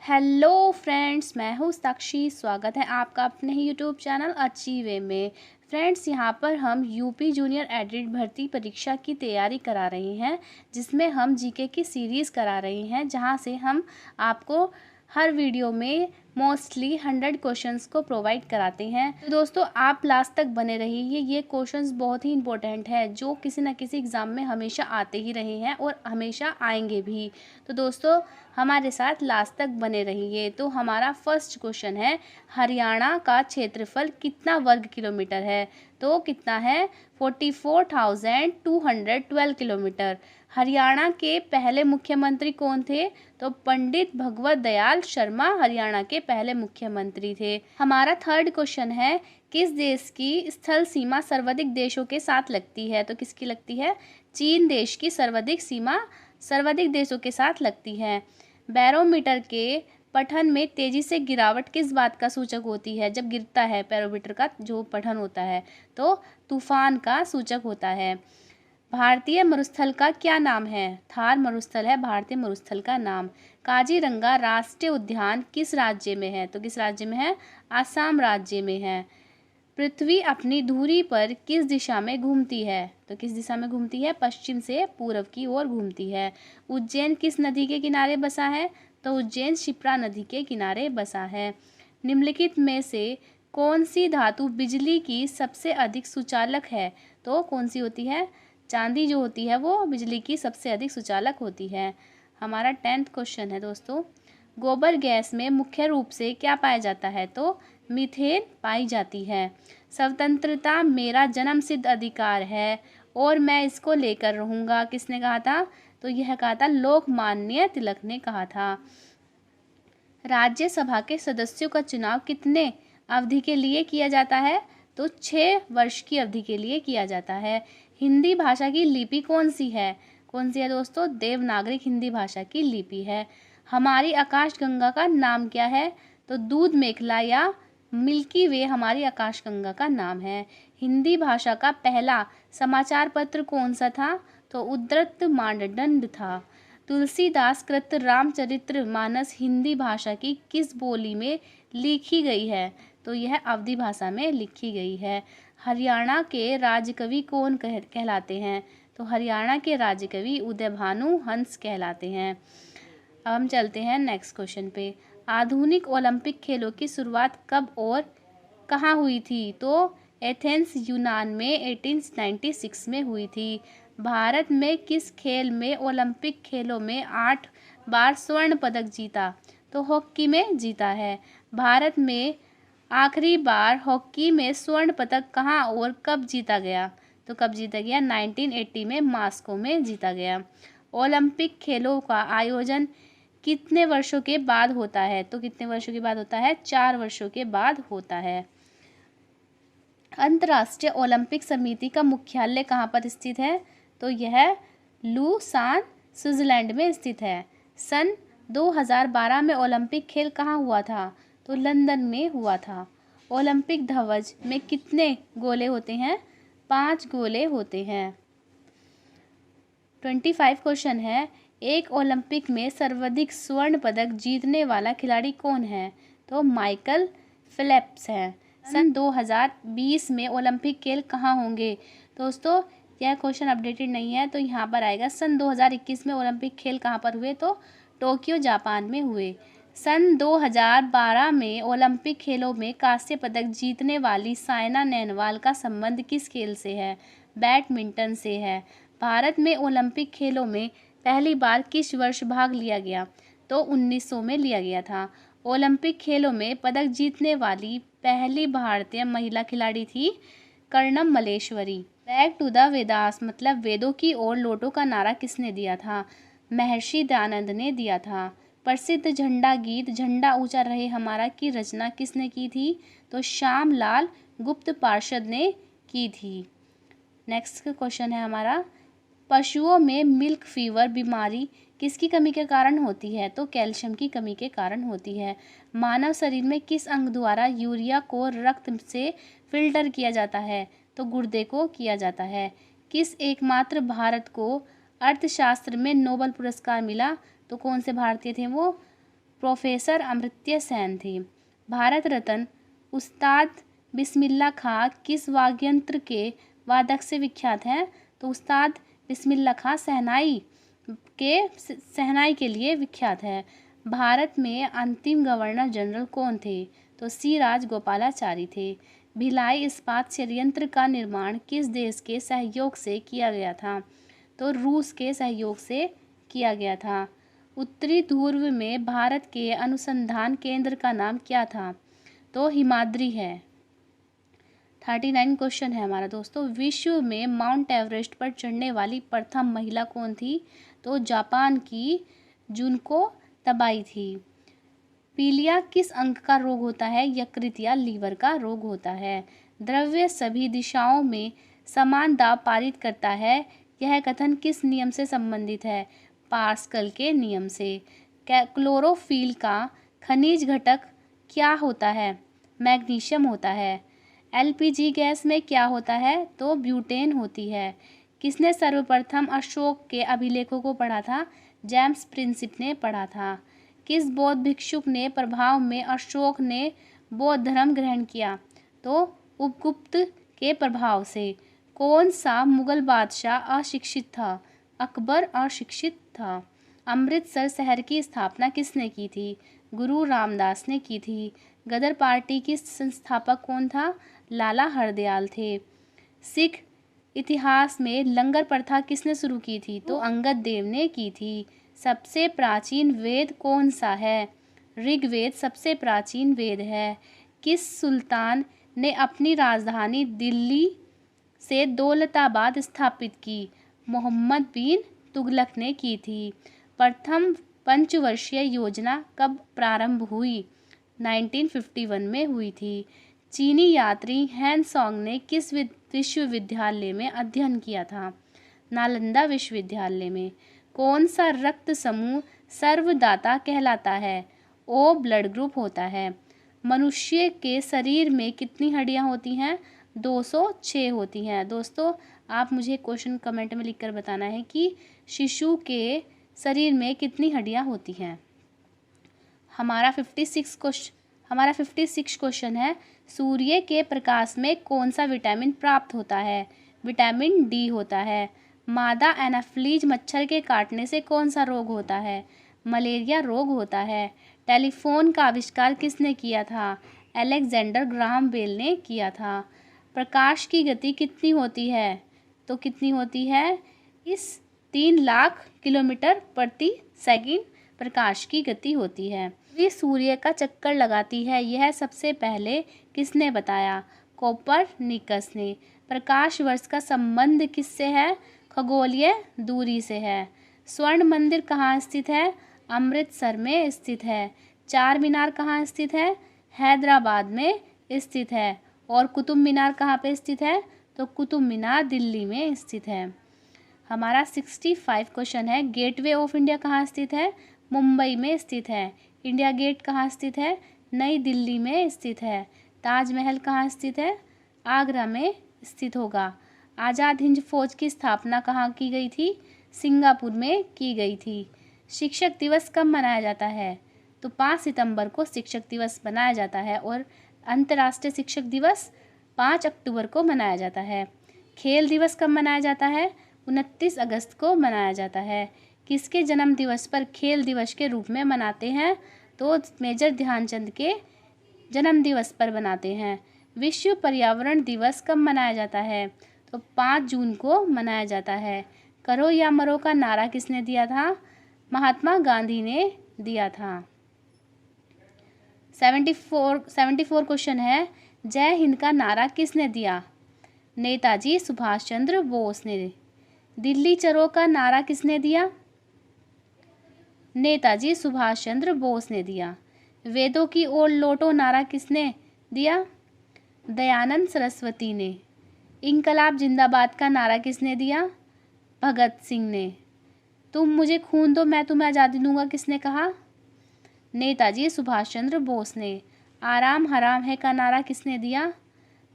Hello friends, मैं हूँ साक्षी। स्वागत है आपका अपने ही यूट्यूब चैनल अच्छी वे में। फ्रेंड्स, यहाँ पर हम यूपी जूनियर एडिट भर्ती परीक्षा की तैयारी करा रहे हैं, जिसमें हम जीके की सीरीज़ करा रहे हैं, जहाँ से हम आपको हर वीडियो में मोस्टली 100 क्वेश्चंस को प्रोवाइड कराते हैं। तो दोस्तों, आप लास्ट तक बने रहिए। ये क्वेश्चंस बहुत ही इंपॉर्टेंट है, जो किसी न किसी एग्ज़ाम में हमेशा आते ही रहे हैं और हमेशा आएंगे भी। तो दोस्तों, हमारे साथ लास्ट तक बने रहिए। तो हमारा फर्स्ट क्वेश्चन है, हरियाणा का क्षेत्रफल कितना वर्ग किलोमीटर है? तो कितना है? 44,212 किलोमीटर। हरियाणा के पहले मुख्यमंत्री कौन थे? तो पंडित भगवत दयाल शर्मा हरियाणा के पहले मुख्यमंत्री थे। हमारा थर्ड क्वेश्चन है, किस देश की स्थल सीमा सर्वाधिक देशों के साथ लगती है? तो किसकी लगती है? चीन देश की सर्वाधिक सीमा सर्वाधिक देशों के साथ लगती है। बैरोमीटर के पठन में तेजी से गिरावट किस बात का सूचक होती है? जब गिरता है बैरोमीटर का जो पठन होता है, तो तूफान का सूचक होता है। भारतीय मरुस्थल का क्या नाम है? थार मरुस्थल है भारतीय मरुस्थल का नाम। काजीरंगा राष्ट्रीय उद्यान किस राज्य में है? तो किस राज्य में है? आसाम राज्य में है। पृथ्वी अपनी धुरी पर किस दिशा में घूमती है? तो किस दिशा में घूमती है? पश्चिम से पूर्व की ओर घूमती है। उज्जैन किस नदी के किनारे बसा है? तो उज्जैन शिप्रा नदी के किनारे बसा है। निम्नलिखित में से कौन सी धातु बिजली की सबसे अधिक सुचालक है? तो कौन सी होती है? चांदी जो होती है वो बिजली की सबसे अधिक सुचालक होती है। हमारा 10th क्वेश्चन है दोस्तों, गोबर गैस में मुख्य रूप से क्या पाया जाता है? तो मीथेन पाई जाती है। स्वतंत्रता मेरा जन्मसिद्ध अधिकार है और मैं इसको लेकर रहूँगा, किसने कहा था? तो यह कहा था लोकमान्य तिलक ने कहा था। राज्यसभा के सदस्यों का चुनाव कितने अवधि के लिए किया जाता है? तो 6 वर्ष की अवधि के लिए किया जाता है। हिंदी भाषा की लिपि कौन सी है? कौन सी है दोस्तों? देवनागरी हिंदी भाषा की लिपि है। हमारी आकाशगंगा का नाम क्या है? तो दूध मेखला या मिल्की वे हमारी आकाशगंगा का नाम है। हिंदी भाषा का पहला समाचार पत्र कौन सा था? तो उद्दत मानदंड था। तुलसीदास कृत रामचरित्र मानस हिंदी भाषा की किस बोली में लिखी गई है? तो यह अवधी भाषा में लिखी गई है। हरियाणा के राजकवि कौन कहलाते हैं? तो हरियाणा के राजकवि उदय भानु हंस कहलाते हैं। अब हम चलते हैं नेक्स्ट क्वेश्चन पे। आधुनिक ओलंपिक खेलों की शुरुआत कब और कहाँ हुई थी? तो एथेंस यूनान में 1896 में हुई थी। भारत में किस खेल में ओलंपिक खेलों में 8 बार स्वर्ण पदक जीता? तो हॉकी में जीता है। भारत में आखिरी बार हॉकी में स्वर्ण पदक कहाँ और कब जीता गया? तो कब जीता गया? 1980 में मॉस्को में जीता गया। ओलंपिक खेलों का आयोजन कितने वर्षों के बाद होता है? तो कितने वर्षों के बाद होता है? 4 वर्षों के बाद होता है। अंतर्राष्ट्रीय ओलंपिक समिति का मुख्यालय कहाँ पर स्थित है? तो यह लुसान स्विट्जरलैंड में स्थित है। सन 2012 में ओलंपिक खेल कहाँ हुआ था? तो लंदन में हुआ था। ओलंपिक ध्वज में कितने गोले होते हैं? 5 गोले होते हैं। 25 क्वेश्चन है, एक ओलंपिक में सर्वाधिक स्वर्ण पदक जीतने वाला खिलाड़ी कौन है? तो माइकल फेल्प्स है। सन 2020 में ओलंपिक खेल कहाँ होंगे? दोस्तों, यह क्वेश्चन अपडेटेड नहीं है, तो यहाँ पर आएगा सन 2021 में ओलंपिक खेल कहाँ पर हुए? तो टोक्यो जापान में हुए। सन 2012 में ओलंपिक खेलों में कांस्य पदक जीतने वाली साइना नेहवाल का संबंध किस खेल से है? बैडमिंटन से है। भारत में ओलंपिक खेलों में पहली बार किस वर्ष भाग लिया गया? तो 1900 में लिया गया था। ओलंपिक खेलों में पदक जीतने वाली पहली भारतीय महिला खिलाड़ी थी Karnam Malleswari. Back to the Vedas मतलब वेदों की ओर लौटो का नारा किसने दिया था? महर्षि दयानंद ने दिया था। प्रसिद्ध झंडा गीत झंडा ऊंचा रहे हमारा की रचना किसने की थी? तो श्यामलाल गुप्त पार्षद ने की थी। नेक्स्ट क्वेश्चन है हमारा, पशुओं में मिल्क फीवर बीमारी किसकी कमी के कारण होती है? तो कैल्शियम की कमी के कारण होती है। मानव शरीर में किस अंग द्वारा यूरिया को रक्त से फिल्टर किया जाता है? तो गुर्दे को किया जाता है। किस एकमात्र भारत को अर्थशास्त्र में नोबेल पुरस्कार मिला? तो कौन से भारतीय थे वो? प्रोफेसर अमर्त्य सेन थे। भारत रत्न उस्ताद बिस्मिल्लाह खां किस वाद्ययंत्र के वादक से विख्यात हैं? तो उस्ताद बिस्मिल्लाह खां शहनाई के लिए विख्यात है। भारत में अंतिम गवर्नर जनरल कौन थे? तो सी राजगोपालाचारी थे। भिलाई इस्पात संयंत्र का निर्माण किस देश के सहयोग से किया गया था? तो रूस के सहयोग से किया गया था। उत्तरी ध्रुव में भारत के अनुसंधान केंद्र का नाम क्या था? तो हिमाद्री है। 39 क्वेश्चन है हमारा दोस्तों। विश्व में माउंट एवरेस्ट पर चढ़ने वाली प्रथम महिला कौन थी? तो जापान की जुनको तबाई थी। पीलिया किस अंग का रोग होता है? यकृत या लीवर का रोग होता है। द्रव्य सभी दिशाओं में समान दाब पारित करता है, यह कथन किस नियम से संबंधित है? पास्कल के नियम से। क्लोरोफिल का खनिज घटक क्या होता है? मैग्नीशियम होता है। एलपीजी गैस में क्या होता है? तो ब्यूटेन होती है। किसने सर्वप्रथम अशोक के अभिलेखों को पढ़ा था? जेम्स प्रिंसिप ने पढ़ा था। किस बौद्ध भिक्षुक ने प्रभाव में अशोक ने बौद्ध धर्म ग्रहण किया? तो उपगुप्त के प्रभाव से। कौन सा मुगल बादशाह अशिक्षित था? अकबर अशिक्षित था। अमृतसर शहर की स्थापना किसने की थी? गुरु रामदास ने की थी। गदर पार्टी की संस्थापक कौन था? लाला हरदयाल थे। सिख इतिहास में लंगर प्रथा किसने शुरू की थी? तो अंगद देव ने की थी। सबसे प्राचीन वेद कौन सा है? ऋग्वेद सबसे प्राचीन वेद है। किस सुल्तान ने अपनी राजधानी दिल्ली से दौलताबाद स्थापित की? मोहम्मद बिन तुगलक ने की थी। प्रथम पंचवर्षीय योजना कब प्रारंभ हुई? 1951 में हुई थी। चीनी यात्री हैंसोंग ने किस विश्वविद्यालय में अध्ययन किया था? नालंदा विश्वविद्यालय में। कौन सा रक्त समूह सर्वदाता कहलाता है? ओ ब्लड ग्रुप होता है। मनुष्य के शरीर में कितनी हड्डियां होती हैं? 206 होती हैं। दोस्तों आप मुझे क्वेश्चन कमेंट में लिखकर बताना है कि शिशु के शरीर में कितनी हड्डियां होती हैं। हमारा 56 क्वेश्चन है। सूर्य के प्रकाश में कौन सा विटामिन प्राप्त होता है? विटामिन डी होता है। मादा एनाफ्लीज मच्छर के काटने से कौन सा रोग होता है? मलेरिया रोग होता है। टेलीफोन का आविष्कार किसने किया था? अलेक्जेंडर ग्राहम बेल ने किया था। प्रकाश की गति कितनी होती है? तो कितनी होती है? इस 3 लाख किलोमीटर प्रति सेकंड प्रकाश की गति होती है। ये सूर्य का चक्कर लगाती है, यह सबसे पहले किसने बताया? कोपरनिकस ने। प्रकाश वर्ष का संबंध किससे है? खगोलीय दूरी से है। स्वर्ण मंदिर कहाँ स्थित है? अमृतसर में स्थित है। चार मीनार कहाँ स्थित है? हैदराबाद में स्थित है। और कुतुब मीनार कहाँ पे स्थित है? तो कुतुब मीनार दिल्ली में स्थित है। हमारा 65 क्वेश्चन है। गेटवे ऑफ इंडिया कहाँ स्थित है? मुंबई में स्थित है। इंडिया गेट कहाँ स्थित है? नई दिल्ली में स्थित है। ताजमहल कहाँ स्थित है? आगरा में स्थित होगा। आज़ाद हिंद फौज की स्थापना कहाँ की गई थी? सिंगापुर में की गई थी। शिक्षक दिवस कब मनाया जाता है? तो 5 सितंबर को शिक्षक दिवस मनाया जाता है और अंतर्राष्ट्रीय शिक्षक दिवस 5 अक्टूबर को मनाया जाता है। खेल दिवस कब मनाया जाता है? 29 अगस्त को मनाया जाता है। किसके जन्म दिवस पर खेल दिवस के रूप में मनाते हैं? तो मेजर ध्यानचंद के जन्म दिवस पर मनाते हैं। विश्व पर्यावरण दिवस कब मनाया जाता है? तो 5 जून को मनाया जाता है। करो या मरो का नारा किसने दिया था? महात्मा गांधी ने दिया था। 74 क्वेश्चन है। जय हिंद का नारा किसने दिया? नेताजी सुभाष चंद्र बोस ने। दिल्ली चलो का नारा किसने दिया? नेताजी सुभाष चंद्र बोस ने दिया। वेदों की ओर लौटो नारा किसने दिया? दयानंद सरस्वती ने। इंकलाब जिंदाबाद का नारा किसने दिया? भगत सिंह ने। तुम मुझे खून दो मैं तुम्हें आज़ादी दूंगा किसने कहा? नेताजी सुभाष चंद्र बोस ने। आराम हराम है का नारा किसने दिया?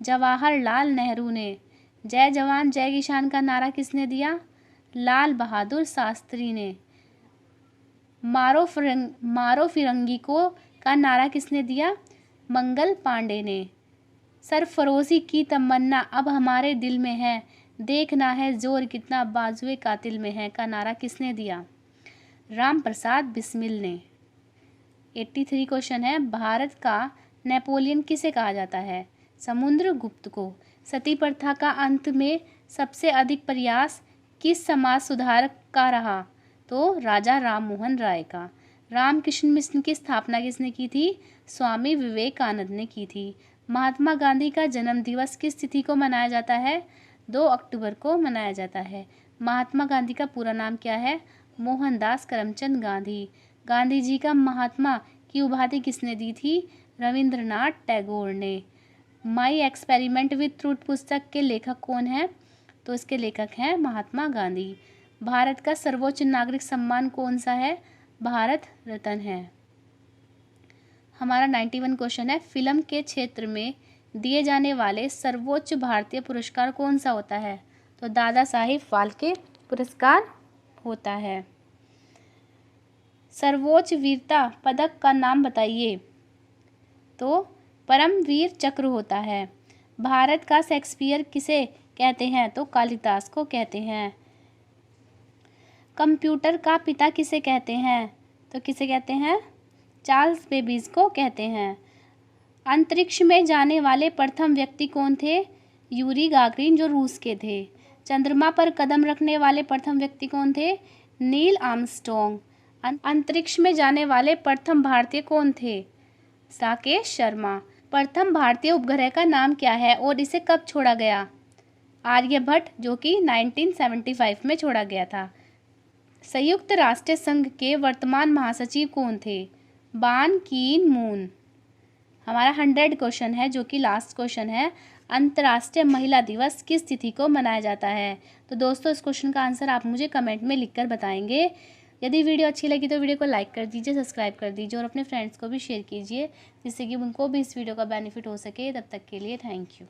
जवाहरलाल नेहरू ने। जय जवान जय किसान का नारा किसने दिया? लाल बहादुर शास्त्री ने। मारो फिरंगी को का नारा किसने दिया? मंगल पांडे ने। सरफरोशी की तमन्ना अब हमारे दिल में है, देखना है जोर कितना बाजुए कातिल में है का नारा किसने दिया? राम प्रसाद बिस्मिल ने। 83 क्वेश्चन है, भारत का नेपोलियन किसे कहा जाता है? समुद्रगुप्त को। सती प्रथा का अंत में सबसे अधिक प्रयास किस समाज सुधारक का रहा? तो राजा राम मोहन राय का। रामकृष्ण मिशन की स्थापना किसने की थी? स्वामी विवेकानंद ने की थी। महात्मा गांधी का जन्म दिवस किस तिथि को मनाया जाता है? 2 अक्टूबर को मनाया जाता है। महात्मा गांधी का पूरा नाम क्या है? मोहनदास करमचंद गांधी। गांधी जी का महात्मा की उपाधि किसने दी थी? रविंद्रनाथ टैगोर ने। माई एक्सपेरिमेंट विथ ट्रूथ पुस्तक के लेखक कौन है? तो इसके लेखक हैं महात्मा गांधी। भारत का सर्वोच्च नागरिक सम्मान कौन सा है? भारत रत्न है। हमारा 91 क्वेश्चन है, फिल्म के क्षेत्र में दिए जाने वाले सर्वोच्च भारतीय पुरस्कार कौन सा होता है? तो दादा साहिब फाल्के पुरस्कार होता है। सर्वोच्च वीरता पदक का नाम बताइए। तो परमवीर चक्र होता है। भारत का शेक्सपियर किसे कहते हैं? तो कालिदास को कहते हैं। कंप्यूटर का पिता किसे कहते हैं? तो किसे कहते हैं? चार्ल्स बेबेज को कहते हैं। अंतरिक्ष में जाने वाले प्रथम व्यक्ति कौन थे? यूरी गागरिन, जो रूस के थे। चंद्रमा पर कदम रखने वाले प्रथम व्यक्ति कौन थे? Neil Armstrong. अंतरिक्ष में जाने वाले प्रथम भारतीय कौन थे? राकेश शर्मा। प्रथम भारतीय उपग्रह का नाम क्या है और इसे कब छोड़ा गया? आर्यभट्ट, जो कि 1975 में छोड़ा गया था। संयुक्त राष्ट्र संघ के वर्तमान महासचिव कौन थे? बान की मून। हमारा 100 क्वेश्चन है, जो कि लास्ट क्वेश्चन है। अंतर्राष्ट्रीय महिला दिवस किस तिथि को मनाया जाता है? तो दोस्तों, इस क्वेश्चन का आंसर आप मुझे कमेंट में लिखकर बताएंगे। यदि वीडियो अच्छी लगी तो वीडियो को लाइक कर दीजिए, सब्सक्राइब कर दीजिए और अपने फ्रेंड्स को भी शेयर कीजिए, जिससे कि उनको भी इस वीडियो का बेनिफिट हो सके। तब तक के लिए थैंक यू।